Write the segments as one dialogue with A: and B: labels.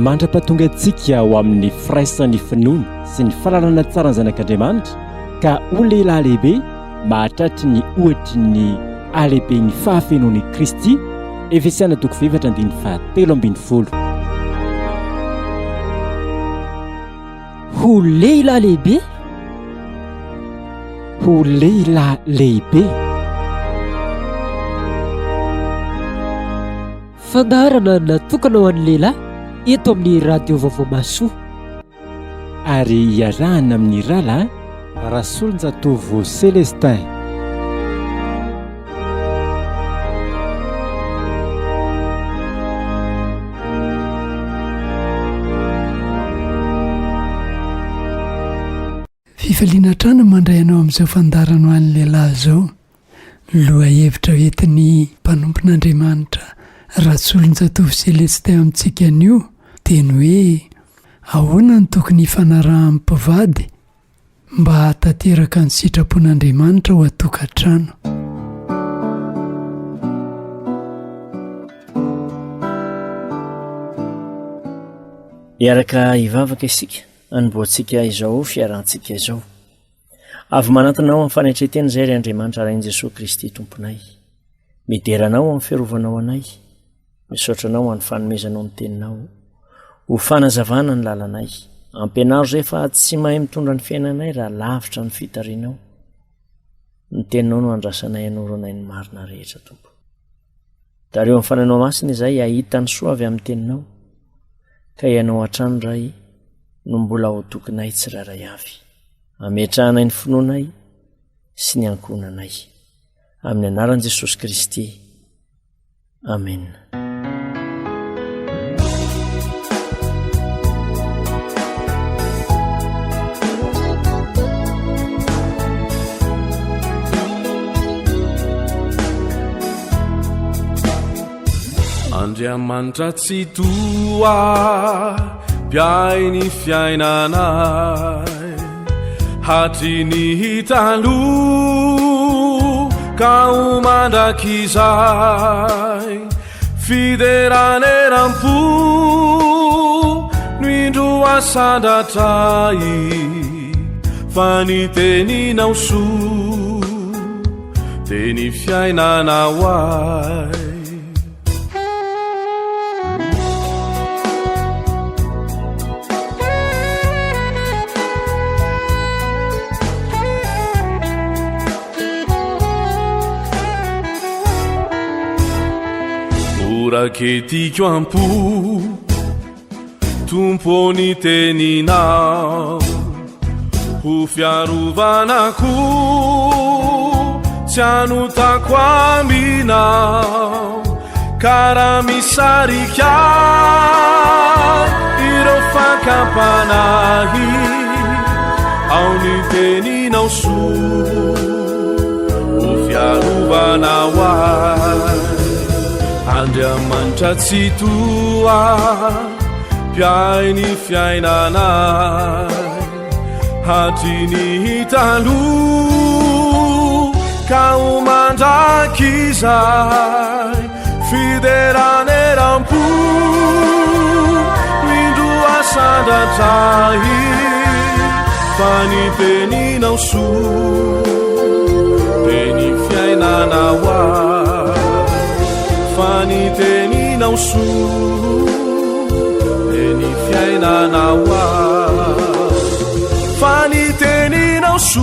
A: mandrapatonga antsika ho amin'ny firaisan'ny finoana sy ny fahalalana tsara ny zanak'Andriamanitra ka ho lehilahy lehibe mahatratry ny ohatry ny alehiben'ny fahafenoan'i Kristy. Efesiana 2:7-10.
B: Ho lehilahy lehibe,
A: ho lehilahy lehibe.
B: fandaharana natokana ho an'ny lehilahy eto amin'ny radio vaovao masoa
A: ary iarahana amin'ny rahalahy Rasolonjatovo Célestin.
C: Fifaliana trano mandray anao amin'izao fandarana ho an'ny lehilahy izao. Loha hevitra hoentin'ny mpanompon'Andriamanitra Rasolonjatovo Célestin amintsika anio dia ny hoe ahoana ny tokony hifanarahan'ny mpivady mba hatateraka ny sitrapon'Andriamanitra ho atokantrano.
D: Iaraka hivavaka isika anomboantsika izao fiarahantsika izao. Avy manantona ao amin'ny fanaitretena izay ry Andriamanitra rain' Jesosy Kristy tomponay. Mideranao amin'ny fiarovanao anay, misaotranao amin'ny fanomezanao ny teninao, ho fanazavana ny lalanay, ampianaro izay fa tsy mahay mitondra ny fiainanay raha lavitra ny fitarianao. Ny teninao no andrasanay anoranay ny marina rehetra tompo. Dareo amin'ny fananao masina izay ahita ny soa avy amin'ny teninao, ka ianao hatrano ray no mbola ho tokonay tsiraray avy. Ametrahanay ny finoanay sy ny ankonanay. Amin'ny anaran'i Jesosy Kristy. Amen.
E: Andriamanitra tsy toa mpiay ny fiainanay, hatry ny taloha ka ho mandrakizay, fideraneram-po no indro asandatray, fa ny teninao soa dia ny fiainanao ay. Raketiko ampo tompony teninao, ho fiarovanako tsy anotako aminao, karaha misarika ireo fakampanahy ao ny teninao soa, ho fiarovanao ay. Andriamanitra tsy toa mpiay ny fiainanay, hatry ny taloha ka ho mandrakizay, fideraneram-po indro asandatray, fa ny teninao soa dia ny fiainanao ay. Fa ny teninao soa dia ny fiainanao ay. Fa ny teninao soa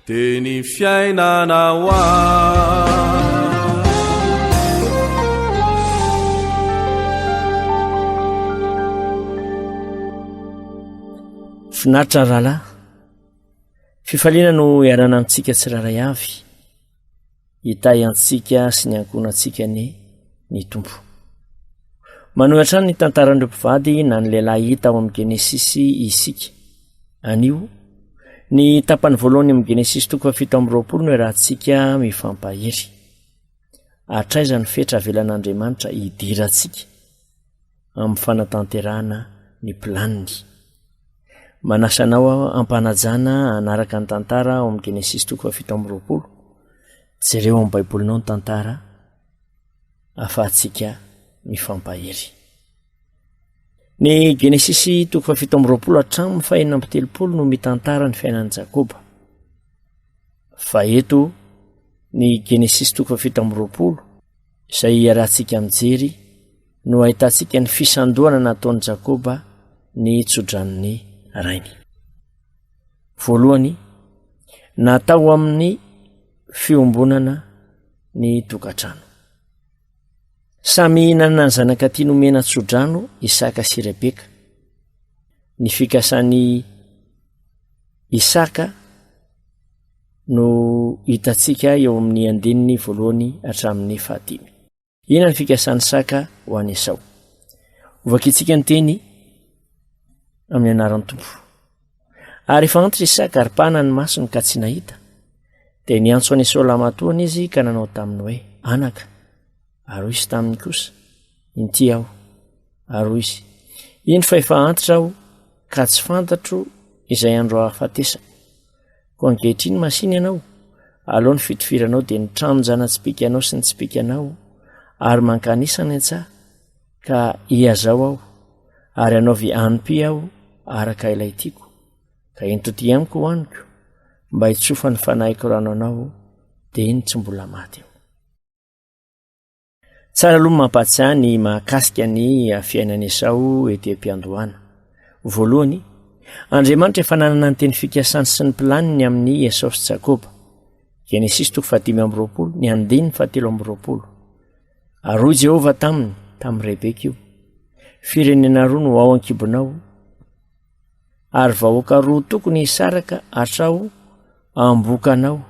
E: dia ny fiainanao ay.
D: Finaritra rahalahy, fifaliana no iarana amintsika tsiraray avy, hitay antsika sy ny ankonantsika ny tompo. Manohatra ny tantaran'ireo mpivady na ny lehilahy hita ao amin'ny Genesisy isika. Anio ny tapany voalohany amin'ny Genesisy 7:20 no iarahantsika mifampahery. Hatraiza ny fetra avelan'Andriamanitra hidira antsika amin'ny fanatanterahana ny planiny. Manasanao ampanajana anaraka ny tantara ao amin'ny Genesisy 7:20. Jereo amin'ny baibolinao ny tantara, afahantsika mifampahery. Ny Genesisy 7:20 hatramin'ny 4:30 no mitantara ny fiainan'i Jakoba. Fa eto ny Genesisy 7:20 izay iarahantsika mijery no ahitantsika ny fisandohana nataon'i Jakoba ny tso-dranony rainy. Voalohany, natao amin'ny fiombonana ny tokantrano. Samy nanana ny zanaka tia nomena tso-drano Isaka sy Rebeka. Ny fikasan'ny Isaka no hitantsika eo amin'ny 1 hatramin'ny 5. Ina ny fikasan'ny Isaka ho an'i Esau. Ovakitsika ny teny amin'ny anaran'ny Tompo. Ary rehefa antitra Isaka aripahana ny masony ka tsy nahita, dia niantso an'i Esau lamatoana izy ka nanao taminy hoe, anaka. Ary izy taminy kosa, inty aho. Ary izy, iny fa efa antitra aho ka tsy fantatro izay andro hahafatesako. Koa ankehitriny masiny ianao, aleo ny fitofiranao dia ny tranonjana tsy pikanao sy ny tsy pikanao, ary mankanisana an-tsaha ka iazao aho, ary anaovy anompi aho araka ilay tiako, ka intoty amiko hoaniko, mba hitsofa ny fanahiko rano anao dia iny tsy mbola maty eo. Tsara aloha mampatsiahy ny mahakasika ny fiainan'i Esau ety am-piandohana. Voalohany, Andriamanitra efa nanana ny teny fikasany sy ny planiny amin'ny Esau sy Jakoba. Genesisy 5:20, ny 7:20. Aroy Jehova tamin'ny Rebeka io, firenena roa no ao an-kibonao, ary vahoaka roa tokony hisaraka hatrao ambokanao,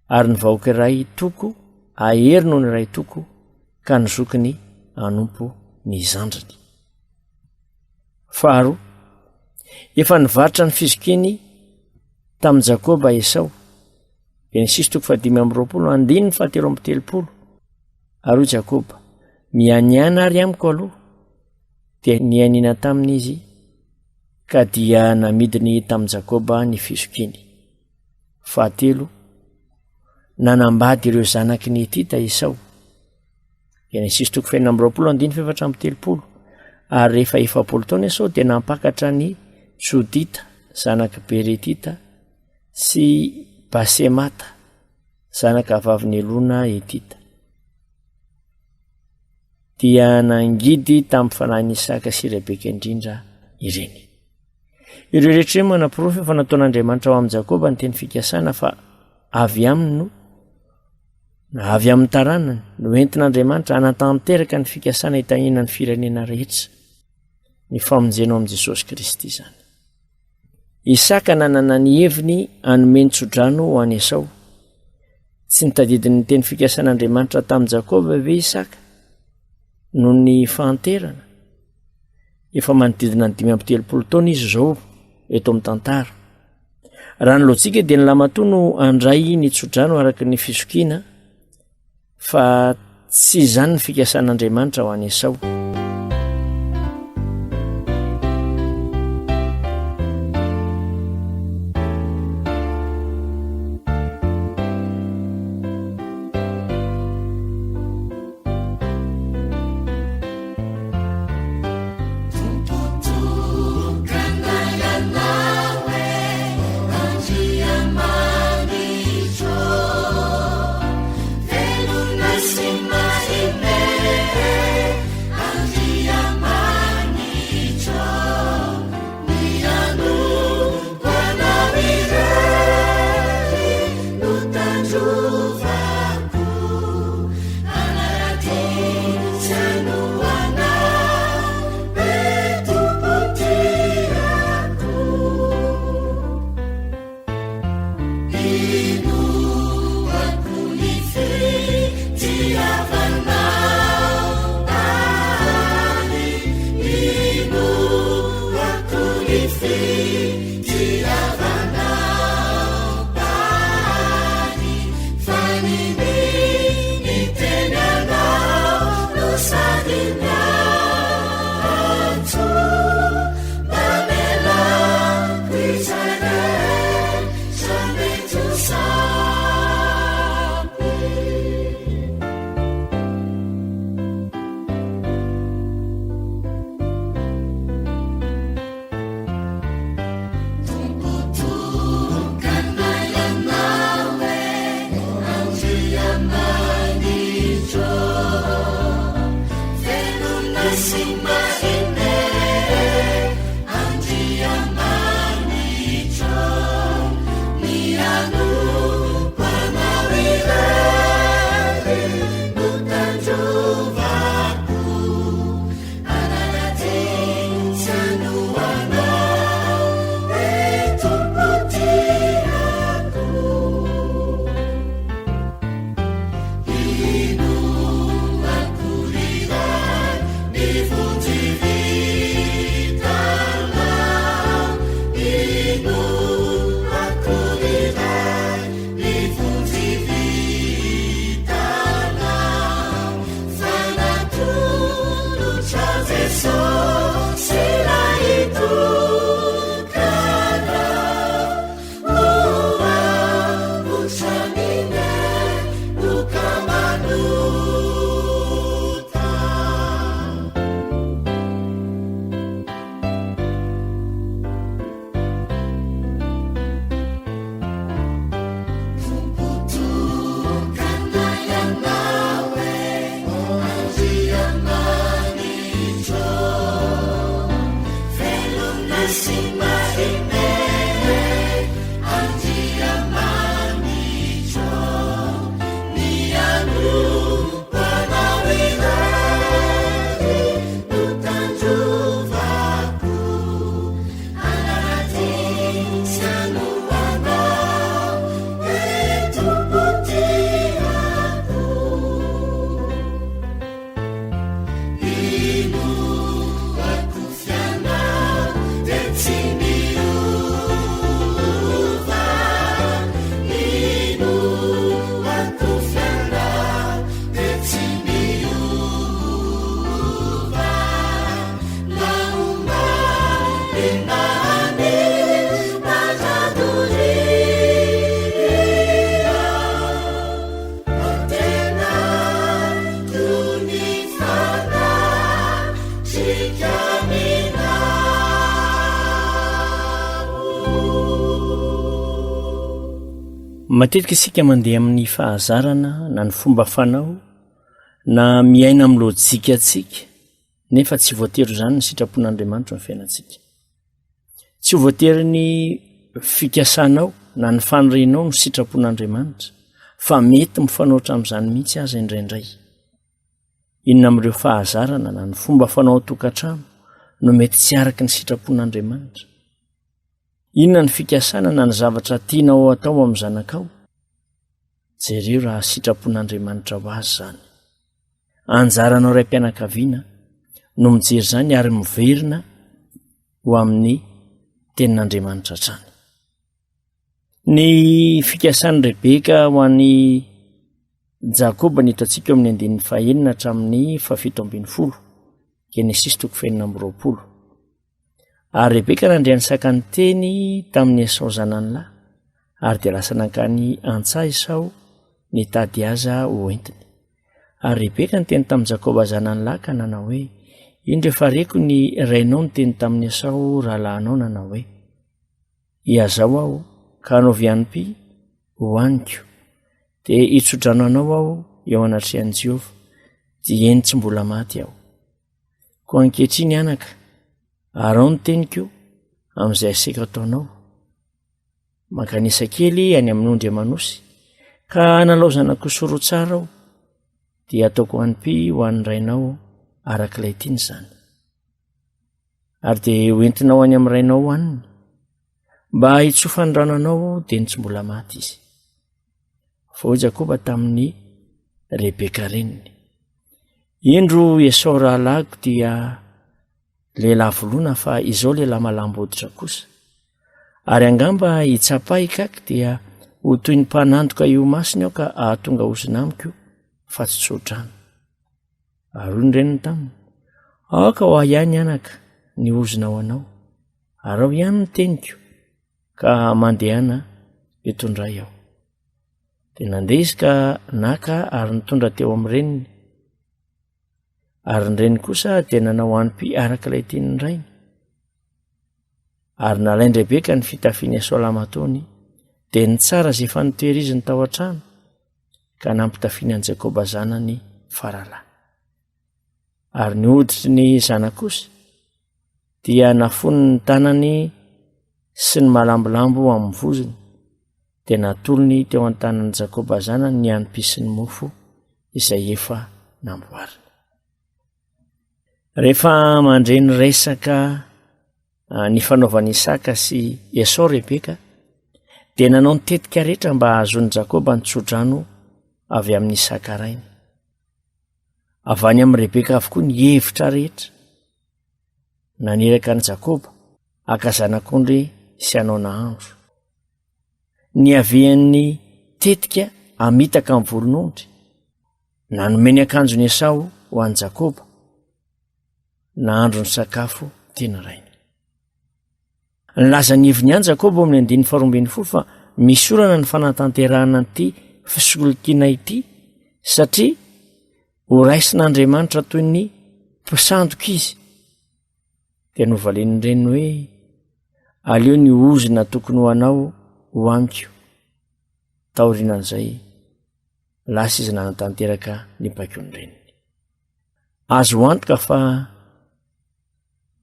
D: ary ny vahoaka iray toko ahery noho ny iray toko, ka nizokiny anompo ny zandrany. Faharoa, efa nivarotra ny fizikiny tamin'i Jakoba Esau. Genesisy 5:20, 7:30. Ary Jakoba, mianiana ary amiko aloha, dia nianina taminy izy, ka dia namidiny tamin'i Jakoba ny fizikiny. Fahatelo, nanambady ireo zanaky ny Etita Esau. Genesisy 20:7-30. Ary rehefa 40 taona Esau dia nampakatra ny Jodita zanaky Beretita sy Basemata zanaka vaviny Elona Etita. Dia nangidy tamin'ny fanahin'i Isaka sy Rebeka indrindra ireny. Ireo rehetra manam-porofo efa nataon'Andriamanitra ao amin'i Jakoba ny teny fikasana, fa avy aminy avy amin'ny taranany no entin'Andriamanitra anatanteraka ny fikasana hitahina ny firenena rehetra, ny famonjena ao amin'i Jesosy Kristy zany. Isaka nanana ny heviny hanomeny tso-drano ho an'i Esau. Tsy nitadidiny ny teny fikasan'Andriamanitra tamin'i Jakoba ve Isaka noho ny fahanterana? Efa manodidina ny 5:30 taona izy zao eto amin'ny tantara. Raha ny lojika dia ny lamatoa no andray ny tso-drano araka ny fizokiana, fa tsy izany ny fikasan'Andriamanitra ho an'i Esau. matetika isika mandeha amin'ny fahazarana na ny fomba fanao na miaina amin'ny lojika atsika nefa tsy voatery zany ny sitrapon'Andriamanitra ny fiainantsika. Tsy voatery ny fikasanao na ny fanorenao ny sitrapon'Andriamanitra fa mety mifanoatra amin'izany mihitsy aza indraindray. Inona amin'ireo fahazarana na ny fomba fanao tokantrano no mety tsy araka ny sitrapon'Andriamanitra? Inona ny fikasana na ny zavatra tianao atao amin'ny zanakao? Jereo raha sitrapon'Andriamanitra ho azy zany. Anjaranao ray mpianakaviana no mijery zany ary miverina ho amin'ny tenin'Andriamanitra trany. Ny fikasan'i Rebeka ho an'ny Jakoba ny hitantsika amin'ny 9 hatramin'ny 17 Genesis 9:20. Ary Rebeka nandriany saka ny teny tamin'ny Esau zanany lahy, ary dia lasa nankany antsaha Esau nitady aza ho entiny. Ary Rebeka niteny tamin'ny Jakoba zanany lahy ka nanao hoe, indro efa reko ny rainao niteny tamin'ny Esau rahalahinao nanao hoe, iazao aho ka anao vianim-py hoaniko, dia hitsodrano anao aho eo anatrehan'i Jehova, dia eny tsy mbola maty aho. Koa ankehitriny anaka, arao ny teniko amin'izay aseka ataonao. Mankanisa kely any amin'ny ondry amanosy, ka nalaozana kosoro tsara aho, dia ataoko hoanim-py ho an'ny rainao arak'ilay tiany zany. Ary dia hoentinao any amin'ny rainao hoaniny, mba hitsofany rano anao dia tsy mbola maty izy. Fa Jakoba tamin'ny Rebeka reniny. Indro Esau rahalahiko dia lehilahy voloana fa izao lehilahy malambo-hoditra kosa. Ary angamba hitsapahikako dia ho toy ny mpanandoka io masiny aho ka ahatonga ozina amiko fa tsy tsodrano. Ary hoy ny reniny taminy, aoka ho ahy ihany anaka ny ozina ho anao, ary ao ihany ny teniko ka mandehana hitondray aho. Dia nandeha izy ka naka ary nitondra teo amin'ny reniny. Ary ny reniny kosa dia nanao hoanim-py arak'ilay tiany rainy. Ary nalainy Rebeka ny fitafiany Esau lamatony, dia ny tsara izay efa nitoeriziny tao an-trano, ka nampitafiany an'i Jakoba zanany faralahy. Ary ny hoditry ny zanany kosa dia nafony ny tanany sy ny malambolambo amin'ny voziny, dia natolony teo an-tanan'i Jakoba zanany ny anipy sy ny mofo izay efa namboariny. Rehefa mandreny resaka ny fanaovan'i Isaka sy Esau Rebeka, dia nanao ny tetika rehetra mba ahazoan'i Jakoba ny tsodrano avy amin'ny Isaka rainy. Avy any amin'ny Rebeka avokoa ny hevitra rehetra naneraka an'i Jakoba haka zanak'ondry sy hanao nahandro. Ny avean'ny tetika hamitaka amin'ny volon'ondry, nanomeny akanjony Esau ho an'i Jakoba, nahandro ny sakafo tena rainy. Nilaza ny heviny ihany Jakoba amin'ny 9:20 fa misy orana ny fanatanterahana ity fisolokiana ity, satria ho raisin'Andriamanitra toy ny mpisandoka izy. Dia novaliany reniny hoe, aleo ny ozina tokony ho anao ho amiko. Taorianan'izay lasa izy nanatanteraka ny mpaikony reniny. Azo antoka fa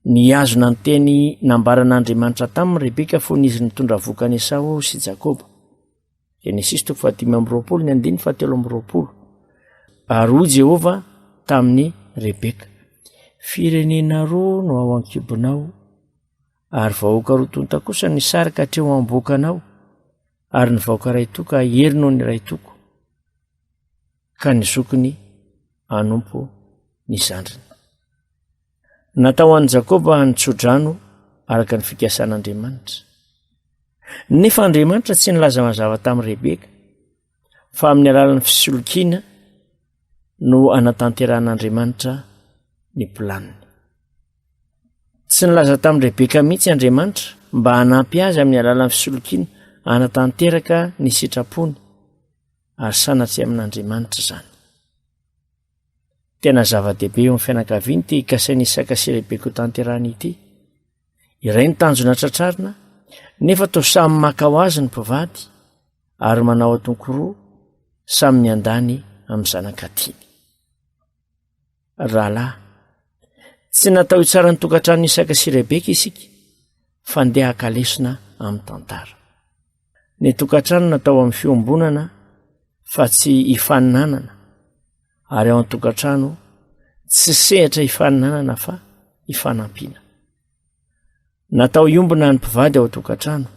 D: ny azona ny teny nambaran'Andriamanitra tamin'ny Rebeka fony izy nitondra voka ny Esau sy Jakoba. Genesis 35:17. Ary hoy Jehova tamin'ny Rebeka, firenena roa no ao an-kibonao, ary vahoaka roa tonta kosa ny sarika hatreo am-bokanao, ary ny vahoaka ray toka aherinao ny ray toko, ka ny zokiny anompo ny zandriny. Natao an'i Jakoba nitsodrano araka ny fikasan'Andriamanitra. Nefa Andriamanitra tsy nilaza mazava tamin'i Rebeka fa amin'ny alalan'ny fisolokiana no anatanteran'Andriamanitra ny planiny. Tsy nilaza tamin'i Rebeka mihitsy Andriamanitra mba hanampy azy amin'ny alalan'ny fisolokiana anatanteraka ny sitrapony, ary sanatsy amin'Andriamanitra izany. Tena zava-dehibe eo amin'ny fianakaviany ty hikasaina Isaka sy Rebeka ho tanterahany ity. Iray ny tanjona tratrarina, nefa toa samy maka ho azy ny mpivady, ary manao atonkoroa samy miandany amin'ny zanakatiny. Rahalahy, tsy natao hitsara ny tokantrano Isaka sy Rebeka isika, fa ndeha hakalesona amin'ny tantara. Ny tokantrano natao amin'ny fiombonana fa tsy hifaninanana, ary ao an-tokantrano tsy sehatra hifaninanana fa hifanampiana. Natao hiombona ny mpivady ao an-tokantrano,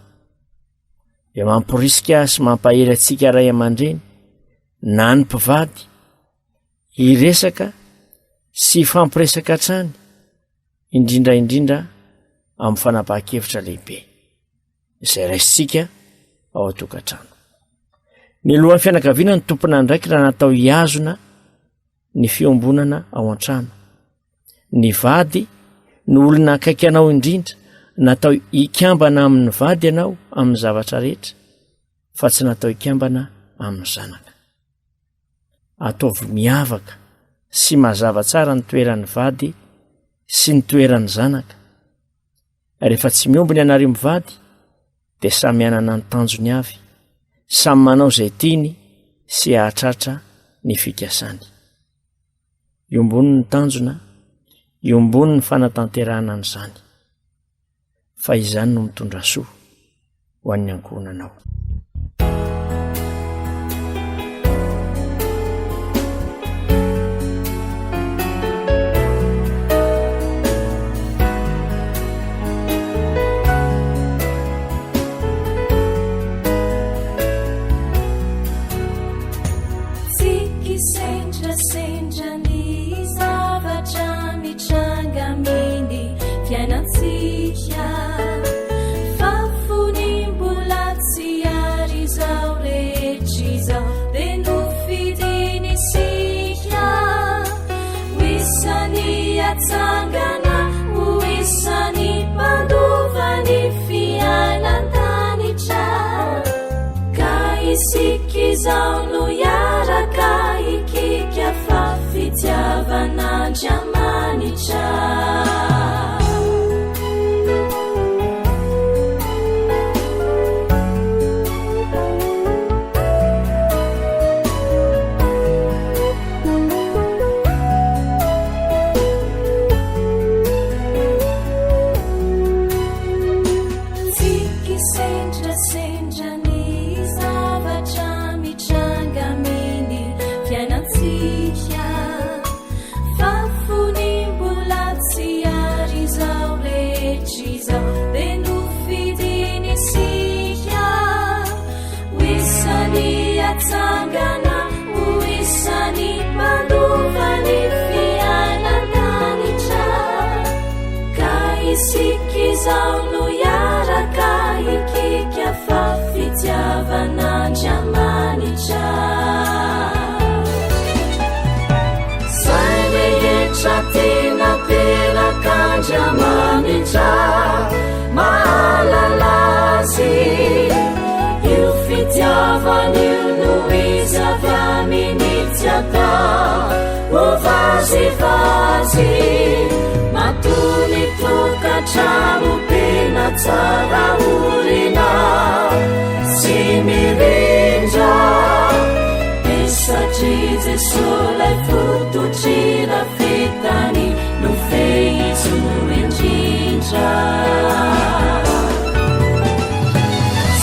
D: dia mampirisika sy mampahery antsika ray aman-dreny na ny mpivady hiresaka sy fampiresaka hatrany, indrindraindrindra amin'ny fanapahan-kevitra lehibe izay raisitsika ao an-tokantrano. Ny lohan'ny fianakaviana ny tompona ndraiky raha natao hiazona ny fiombonana ao an-trano. Ny vady ny olona akaiky anao indrindra, natao hikambana amin'ny vady ianao amin'ny zavatra rehetra, fa tsy natao hikambana amin'ny zanaka. Ataovy miavaka sy mazava tsara ny toeran'ny vady sy ny toeran'ny zanaka. Rehefa tsy miombona ianareo mivady, dia samy anana ny tanjony avy, samy manao izay tiany sy ahatratra ny fikasany. Iombony ny tanjona, iombony ny fanatanterahana an'izany, fa izany no mitondra soa ho an'ny ankohonanao.
F: Sikizao no yaraka ikika fa fitiavan'Andriamanitra. Sikizao no yaraka ikika fa fitiavan'Andriamanitra. Zay rehetra tena teraka Andriamanitra mahalala azy, io fitiavan'io no izy avy amin'ny tsy atao ho vazivazy. Matony tokantrano pena tsara orina sy mirindra, satria Jesosy lay fototrira fitany no fehizo indrindra. indra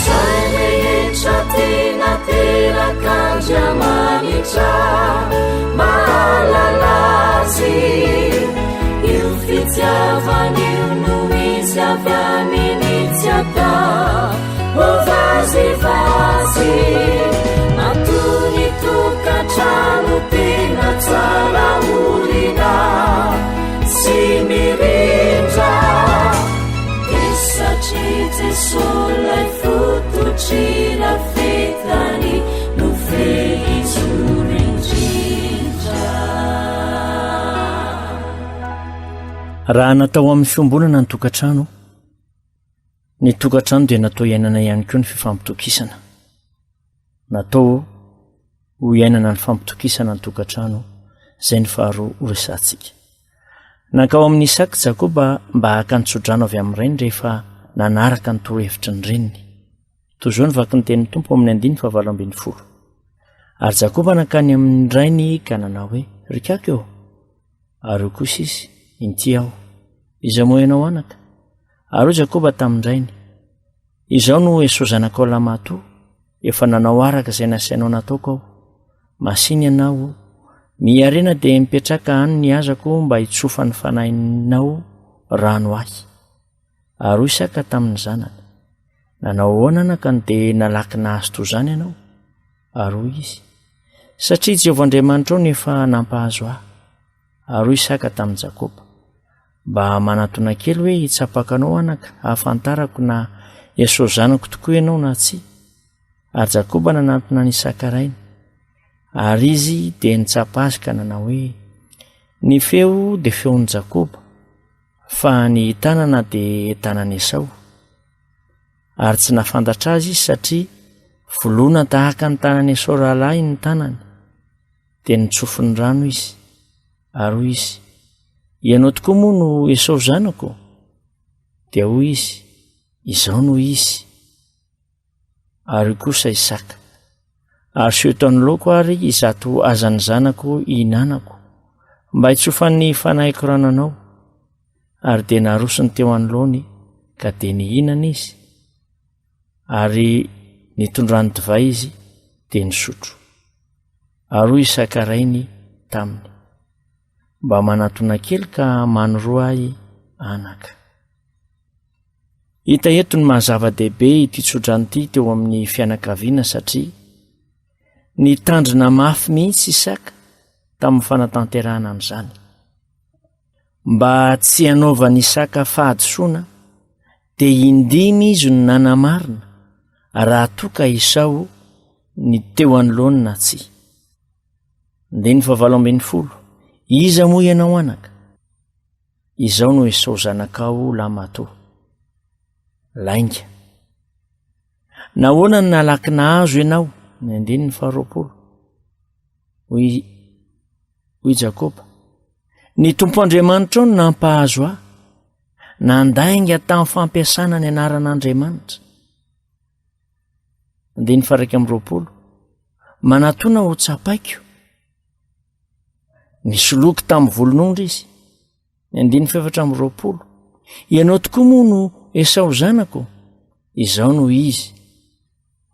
F: zay rehetra tena terakandramanitra mahalalazy io fitiavan'io no misy avy aminitsy ata ho vazivazy matony tokantrano tena tsara olina sy mirindra de satria jesosylay fototrira fetany no fehizorindrindra
D: raha natao amin'ny fiombonana ny tokantrano ny tokantrano dia natao iainana ihany koa ny fifampitokisana natao ho iainana ny fampitokisana ny tokantrano zay ny faharoa horesantsika nankao amin'ny Isaka Jakoba mba haka nitsodrano avy amin'ny reniny rehefa nanaraka ny torohevitry ny reniny toy izao ny vaky ny tenin'ny tompo amin'ny 9:20 ary Jakoba nankany amin'ny rainy ka nanao hoe rikako eo ary kosa izy inty aho izao moa ianao anaka ary Jakoba tamin'ny rainy izao no Esau zanakao lamato efa nanao araka izay nasainao nataoko aho masiny ianao miarena dia mipetraka any ny azako mba hitsofa ny fanahinao rano ahy ary Isaka tamin'ny zanany nanao ahoana anaka ny dia nalaky nahazo toy izany ianao ary izy satria Jehovah Andriamanitra ao nefa nampahazo ahy ary Isaka tamin'ny Jakoba mba manatona kely hoe hitsapakanao anaka hahafantarako na Esau zanako tokoa ianao na tsy ary Jakoba nanatona ny Isaka rainy ary izy dia nitsapa azy ka nanao hoe ny feo dia feon'ny Jakoba fa ny tanana dia tanany Esau ary tsy nafantatra azy izy satria volona tahaka ny tanany Esau rahalahy ny tanany dia nitsofo ny rano izy ary hoy izy ianao tokoa moa no Esau zanako dia hoy izy izao no izy ary kosa Isaka ary seotany loko ary izato azany zanako ihinanako mba hitsofan'ny fanahiko rananao ary dia narosony teo anoloany ka dia nihinana izy ary nitondrany divay izy dia nisotro ary hoy Isaka rainy taminy mba manatona kely ka manoroa ahy anaka hita eto ny mahazava-dehibe ity tsodrano ity teo amin'ny fianakaviana satria nitandrina mafy mihitsy Isaka tamin'ny fanatanterahana amin'izany mba tsy hanaovan'i Isaka fahadisoana dia indimy izy no nanamarina raha toka Esau ny teo anoloany na tsy 9:20 iza moa ianao anaka izao no Esau zanakao lamato lainga nahoana ny nalaky nahazo ianao 9:20 hoy Jakoba ny tompo Andriamanitra ao no nampahazo ahy nandainga tamin'ny fampiasana ny anaran'Andriamanitra 9:20 manatona ho tsapaiko nisoloky tamin'ny volon'ondry izy 9:20 ianao tokoa moa no Esau zanako izao no izy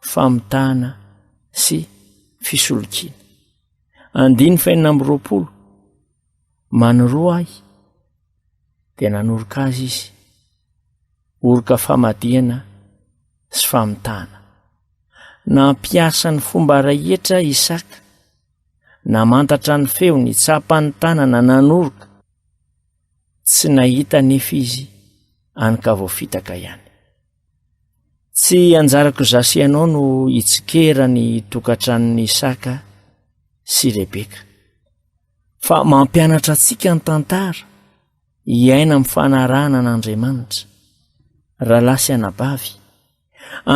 D: famitana sy fisolokiana 9:20 manoroa ahy dia nanoroka azy izy oroka famadihana sy famitana nampiasa ny fomba rehetra Isaka namantatra ny feo ny tsapany tanana nanoroka tsy nahita nefa izy anka voafitaka ihany tsy anjarako zasy ianao no hitsikera ny tokantranon'ny Isaka sy Rebeka fa mampianatra antsika ny tantara hiaina amin'ny fanarahana an'Andriamanitra rahalahy sy anabavy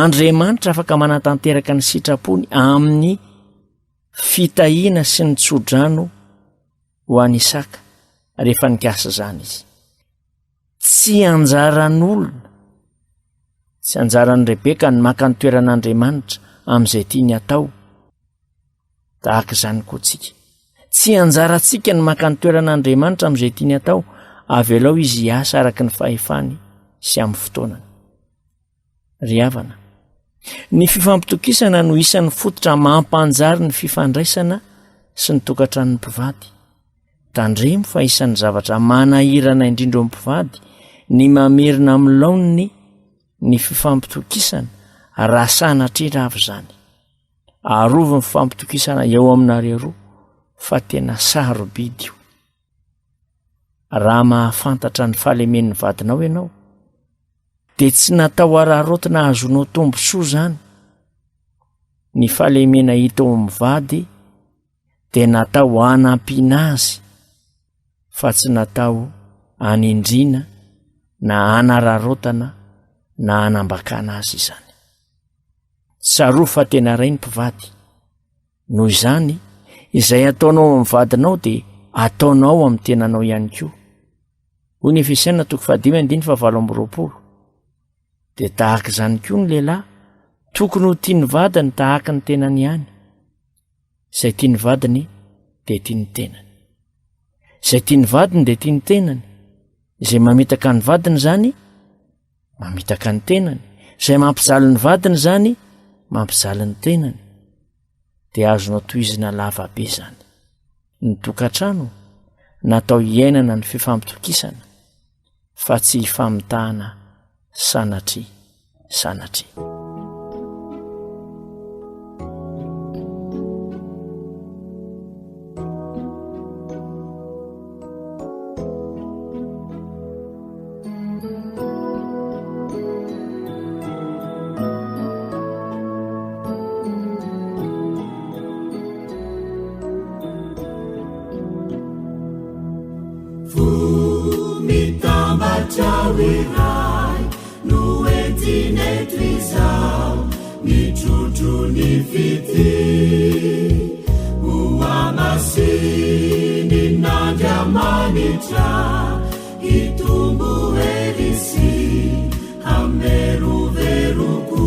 D: Andriamanitra afaka manatanteraka ny sitrapony amin'ny fitahiana sy ny tsodrano ho an'i Isaka rehefa nikasa izany izy tsy anjaran'olona tsy anjaran'ny Rebeka ny maka ny toeran'Andriamanitra amin'izay tiany atao tahaka izany koa tsika tsy anjarantsika ny maka ny toeran'Andriamanitra amin'izay tiany atao avy alao izy hiasa araka ny fahefany sy amin'ny fotoanany. Ry havana, ny fifampitokisana no isan'ny fototra mampanjary ny fifandraisana sy ny tokantranon'ny mpivady. Tandremo fa isan'ny zavatra manahirana indrindra amin'ny mpivady ny mamerina amin'ny laoniny ny fifampitokisana raha sanatria avy izany. Arovy ny fifampitokisana eo aminareo roa fa tena sarobidy io. Raha mahafantatra ny fahalemen'ny vadinao ianao, dia tsy natao ararotina azonao tombosoa izany. Ny fahalemena hita ao amin'ny vady dia natao hanampiana azy, fa tsy natao hanindriana na hanararotana na hanambakana azy izany. Tsaroa fa tena ray ny mpivady. Noho izany, izay ataonao amin'ny vadinao dia ataonao amin'ny tenanao ihany koa. Hoy ny Efesiana 5:7-8. Dia tahaka izany koa ny lehilahy, tokony ho tia ny vadiny tahaka ny tenany ihany. Izay tia ny vadiny dia tia ny tenany. Izay tia ny vadiny dia tia ny tenany. Izay mamitaka ny vadiny izany, mamitaka ny tenany. Izay mampijaly ny vadiny izany, mampijaly ny tenany. Dia azonao tohizina lavabe izany. Ny tokantrano natao iainana ny fifampitokisana, fa tsy hifamitahana sanatria.
F: Mitambatawirai nuetinetu izao mitrutru ni fiti uamasini nanjamanitra itumbu erisi hameruveruku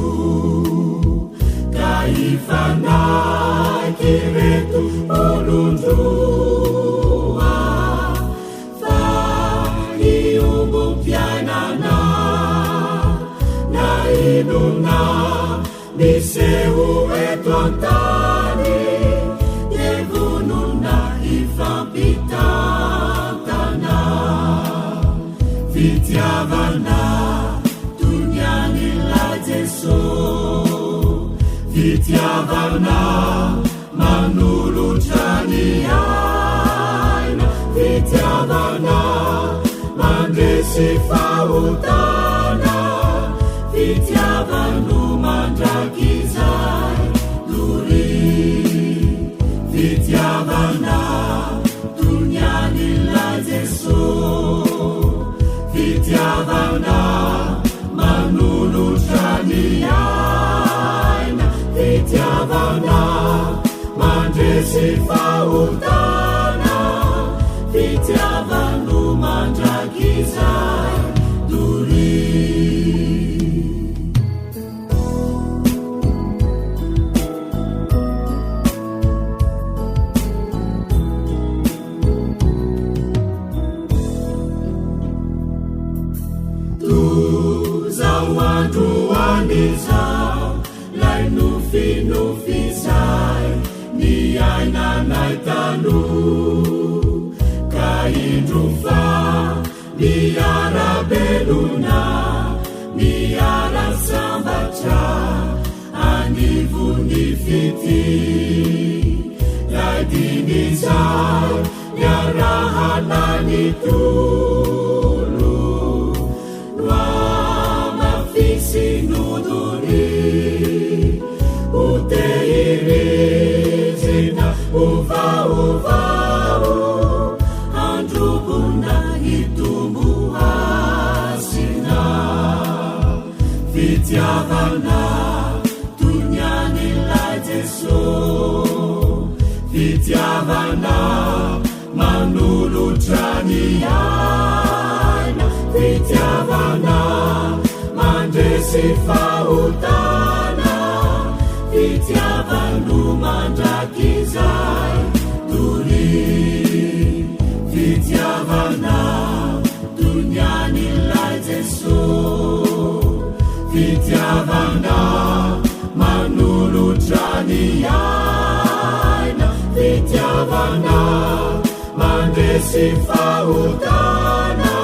F: kaifanai kiretu ulundrua inuna miseu etuantani devununa ifampitantana vitiavana tunyani la Jesu vitiavana manulutrani aina vitiavana mandresi fautana vitiavanu mandrakizai duri vitiavana tunyani la Jesu vitiavana manulutrani aina vitiavana mandresi fautana vitiavanu mandrakizai duri. Zao lai nufi sai ni aina naitanu kaindrufa ni arabeluna ni arasambatra anivu ni fiti lai dini sai yarahana ni tulu sinuduri uteirizina uvau andrubuna itumbuhasina vitiavana tunyani la Jesu vitiavana manulutrani aina vitiavana mandresi fautana vitiavanu mandrakizai duri vitiavana tunyani la Jesu
E: fitiavana manolotra ny aina fitiavana mandresy fahotana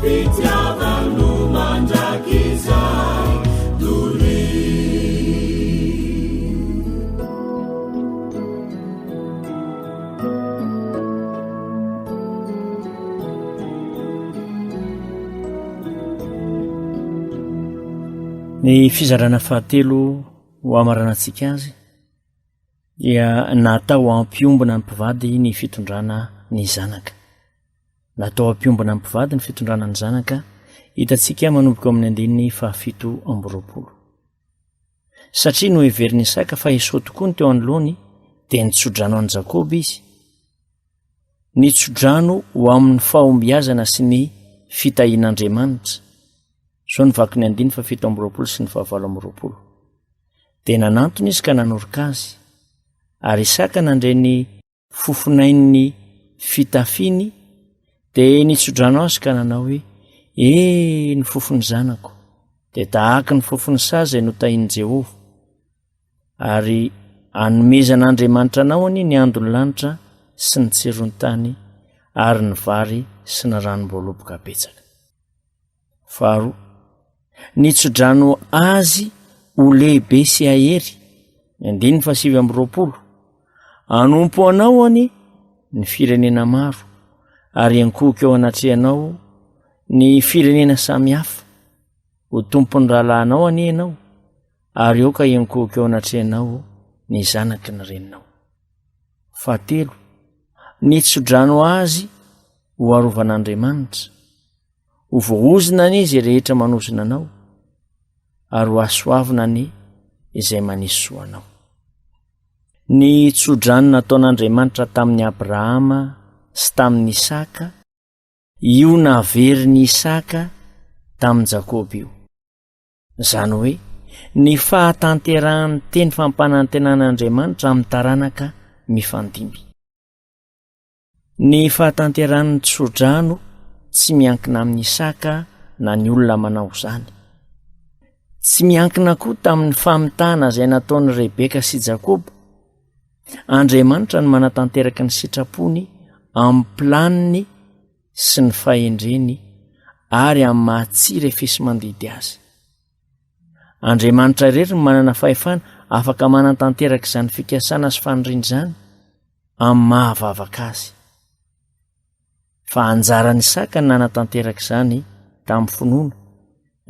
E: fitiavano mandrakizay dori
D: ny fizarana fahatelo ho amaranantsika azy dia natao ampiombona ny mpivady ny fitondrana ny zanaka. Natao ampiombona ny mpivady ny fitondrana ny zanaka hitantsika manomboka amin'ny andininy 7:20. Satria no heveriny Isaka fa Esau tokoa ny teo anoloany dia nitsodrano an'i Jakoba izy. Nitsodrano ho amin'ny fahombiazana sy ny fitahian'Andriamanitra. Zao ny vaky ny andiny 7:20 sy ny 8:20. Dia nanantony izy ka nanoroka azy. Ary Isaka nandray ny fofonain'ny fitafiny dia nitsodrano azy ka nanao hoe ny fofony zanako dia tahaka ny fofony sazy izay notahian'i Jehova. Ary anomezan'Andriamanitra anao any ny andony lanitra sy ny tsiron'ny tany ary ny vary sy ny ranom-boaloboka betsaka. Faharoa, nitsodrano azy ho lehibe sy ahery. 7:20. Anompo anao any ny firenena maro ary ankohika eo anatrehanao ny firenena samihafa. Ho tompony rahalahinao any ianao ary eo ka ankohika eo anatrehanao ny zanaky ny reninao. Fahatelo, nitsodrano azy ho arovan'Andriamanitra. Ho vohozina ny izay rehetra manozina anao ary ho asoavina ny izay manisy soanao. Ny tsodrano nataon'Andriamanitra tamin'ny Abrahama sy tamin'ny Isaka, io naveriny Isaka tamin'ny Jakoba io. Zany hoe ny fahatanterahany teny fampanantenan'Andriamanitra amin'ny taranaka mifandimby. Ny fahatanterahany tsodrano tsy miankina amin'ny Isaka na ny olona manao zany. Tsy miankina koa tamin'ny famitahana izay nataon'i Rebeka sy Jakoba. Andriamanitra no manatanteraka ny sitrapony amin'ny planiny sy ny fahendreny ary amin'ny mahatsiry efesy mandidy azy. Andriamanitra irery no manana fahefana afaka manatanteraka izany fikasana sy faniriana izany amin'ny mahavavaka azy. Fa anjaran'ny Isaka ny nanatanteraka izany tamin'ny finoana.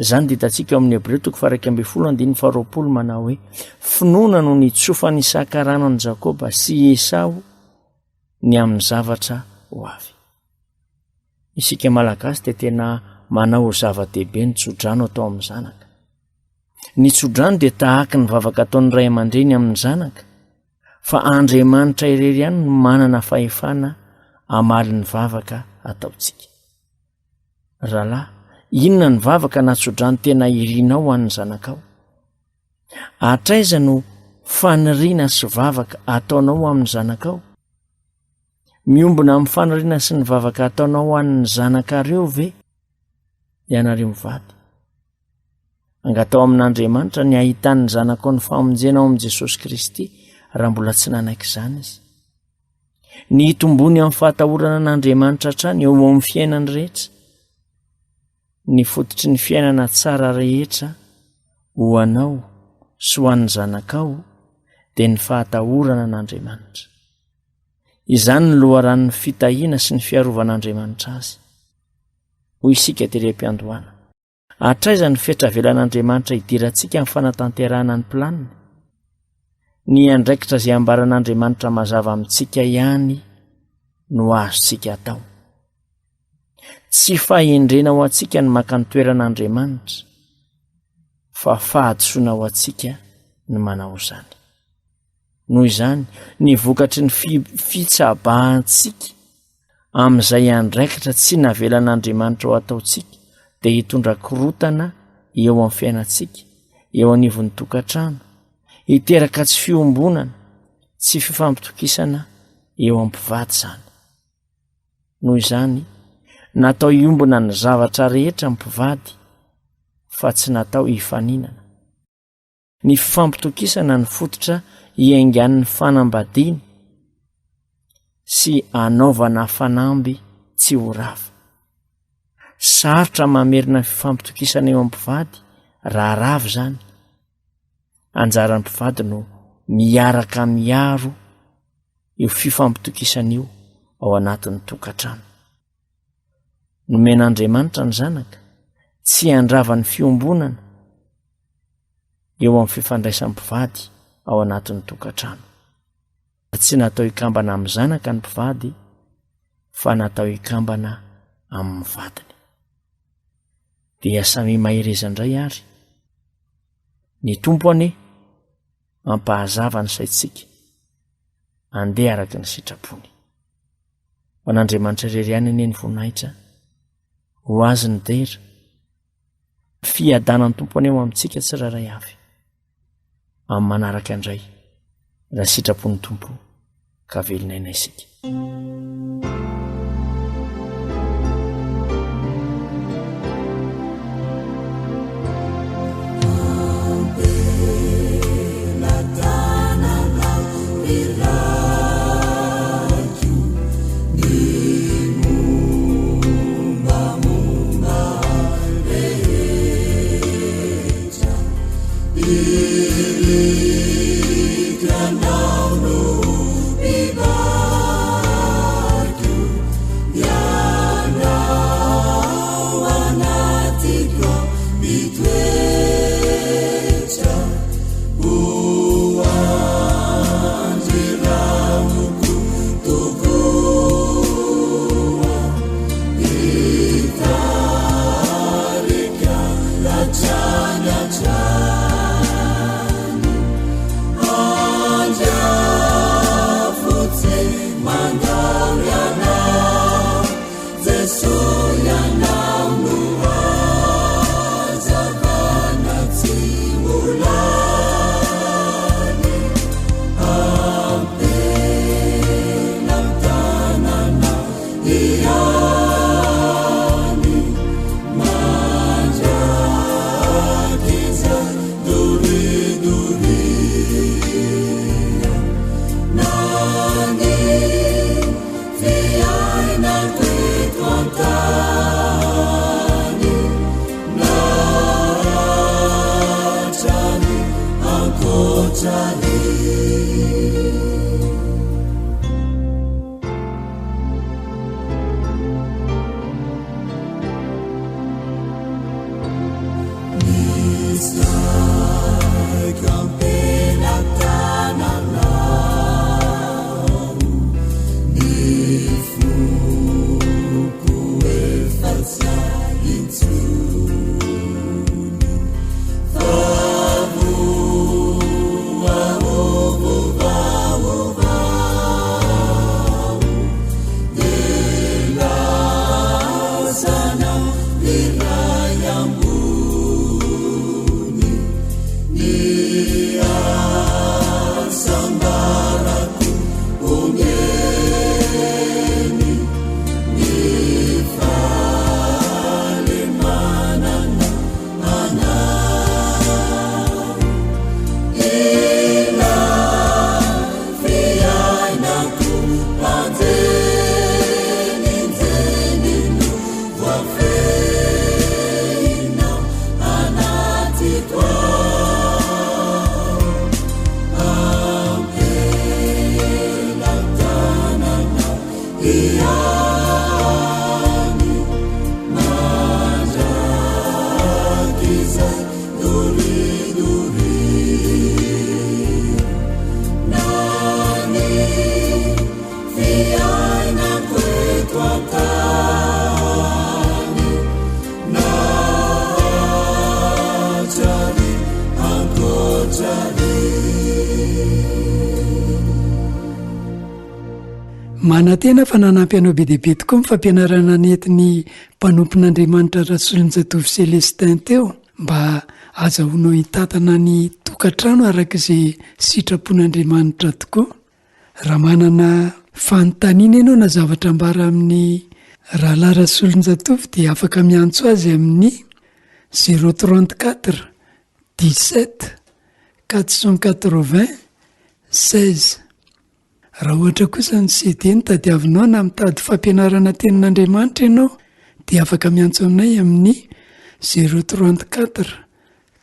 D: Izany dia hitantsika eo amin'ny Hebreo 1:20 manao hoe finoana no nitsofan'i Isaka rano an'i Jakoba sy Esau ny amin'ny zavatra ho avy. Isika malagasy dia tena manao zava-dehibe ny tsodrano atao amin'ny zanaka. Ny tsodrano dia tahaka ny vavaka ataon'ny ray aman-dreny amin'ny zanaka, fa Andriamanitra irery ihany no manana fahefana hamaly ny vavaka ataontsika. Rahalahy, inona ny vavaka na tsodrano tena irinao ho an'ny zanakao? Hatraiza no faniriana sy vavaka ataonao amin'ny zanakao? Miombona amin'ny faniriana sy ny vavaka ataonao ho an'ny zanakareo ve? Ianareo mivady. Angatao amin'Andriamanitra ny ahitany zanakao ny famonjenao amin'i Jesosy Kristy raha mbola tsy nanaiky izany izy. Ny hitombony amin'ny fahatahorana an'Andriamanitra hatrany eo amin'ny fiainany rehetra. Ny fototry ny fiainana tsara rehetra ho anao sy ho an'ny zanakao dia ny fahatahorana an'Andriamanitra. Izany ny loharan'ny fitahiana sy ny fiarovan'Andriamanitra azy. Hoy isika terem-piandohana. Hatraiza ny fiatravelan'Andriamanitra hidirantsika amin'ny fanatanterahana ny planiny? Ny andraikitra izay ambaran'Andriamanitra mazava amintsika ihany no azontsika atao. Tsy fahendrena ho antsika ny maka ny toeran'Andriamanitra, fa fahadisoana ho antsika ny manao izany. Noho izany, ny vokatry ny fitsabahantsika amin'izay andraikitra tsy navelan'Andriamanitra ho ataontsika dia hitondra korotana eo amin'ny fiainantsika, eo anivon'ny tokantrano, hiteraka tsy fiombonana, tsy fifampitokisana eo amin'ny mpivady izany. Noho izany, natao iombona ny zavatra rehetra mpivady, fa tsy natao hifaninana. Ny fampitokisana ny fototra hiaingan'ny fanambadiany sy anaovana fanamby tsy ho rava. Sarotra mamerina fifampitokisana eo am-pivady raha rava zany. Anjaran'ny mpivady no miaraka miaro io fifampitokisana io ao anatin'ny tokantrano. Nomen'Andriamanitra ny zanaka tsy handrava ny fiombonana eo amin'ny fifandraisan'ny mpivady ao anatin'ny tokantrano. Tsy natao hikambana amin'ny zanaka ny mpivady fa natao hikambana amin'ny vadiny. Dia samy mahireza indray ary ny tompo ane ampahazava ny saitsika andeha araka ny sitrapony. Ho an'Andriamanitra irery ihany anie ny voninahitra, ho azy ny dera, fiadanany tompo ane eo amintsika tsiraray avy. Amin'ny manaraka indray raha sitrapony tompo ka velonay na isika.
C: Manantena fa nanampy anao be deaibe tokoa ny fampianarana netiny mpanompon'Andriamanitra Rasolonjatovo Celestin teo mba azahoanao hitatana ny tokantrano araka izay sitrapon'Andriamanitra tokoa. Raha manana fanontaniana ianao na zavatra ambara amin'ny rahalahy Rasolonjatovo dia afaka miantso azy amin'ny 034 17 480 16. Raha ohatra kosa ny CD ny tadiavinao na mitady fampianarana tenin'Andriamanitra ianao dia afaka miantso aminay amin'ny 034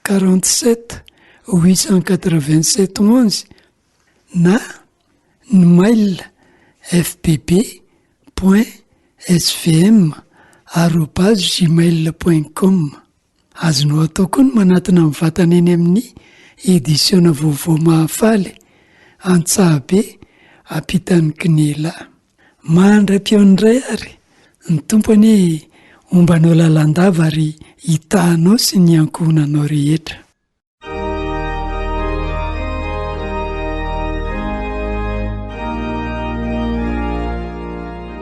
C: 47 887 11 na ny mail fbb.svm@gmail.com. azonao atao koa ny manatona amin'ny vatana eny amin'ny edisiona vaovao mahafaly Antsahabe ampitany Kinela. Mandra-peo indray ary ny tompony ombanao lalandava ary hitahanao sy ny ankohonanao rehetra.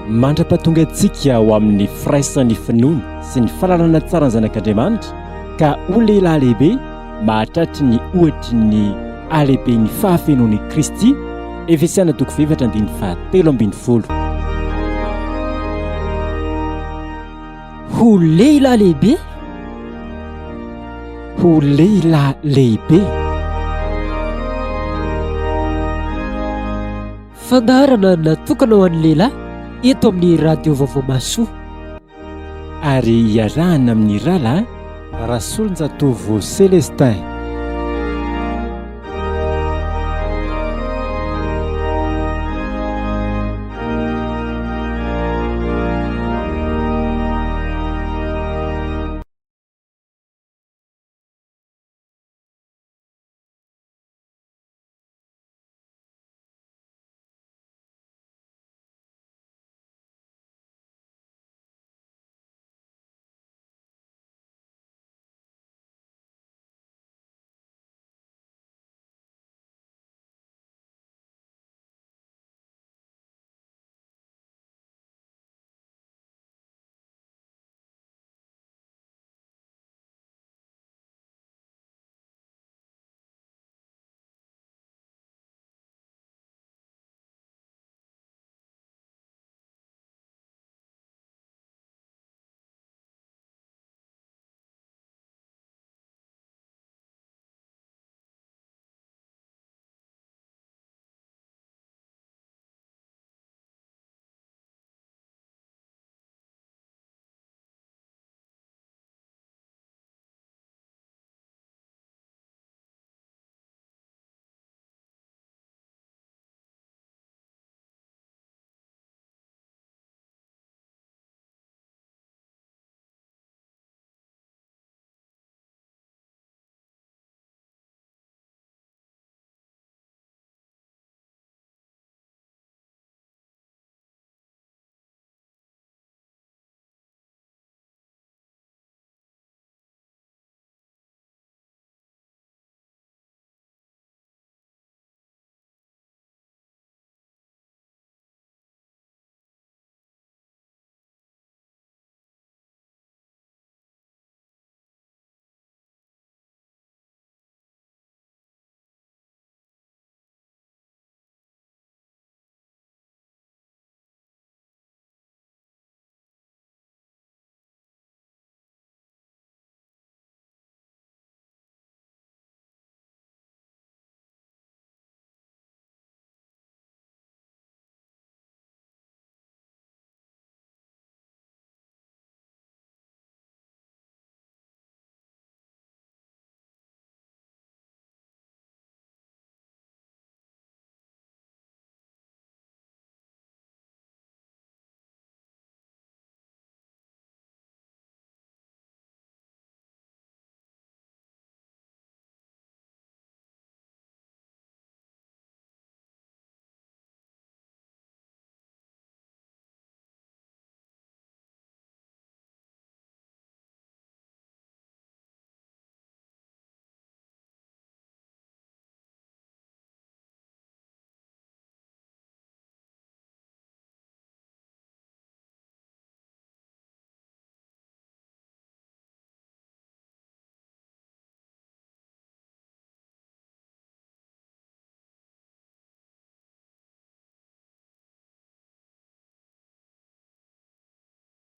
A: Mandra-pahatonga antsika ho amin'ny firaisan'ny finoana sy ny fahalalana tsara ny zanak'Andriamanitra ka ho lehilahy lehibe mahatratry ny ohatry ny alehiben'ny fahafenoan'i Kristy. Efesiana 2:7-10.
B: Ho lehilahy lehibe,
A: ho lehilahy lehibe.
B: fandaharana natokana ho an'ny lehilahy eto amin'ny radio vaovao masoa
A: ary iarahana amin'ny rahalahy Rasolonjatovo Celestin.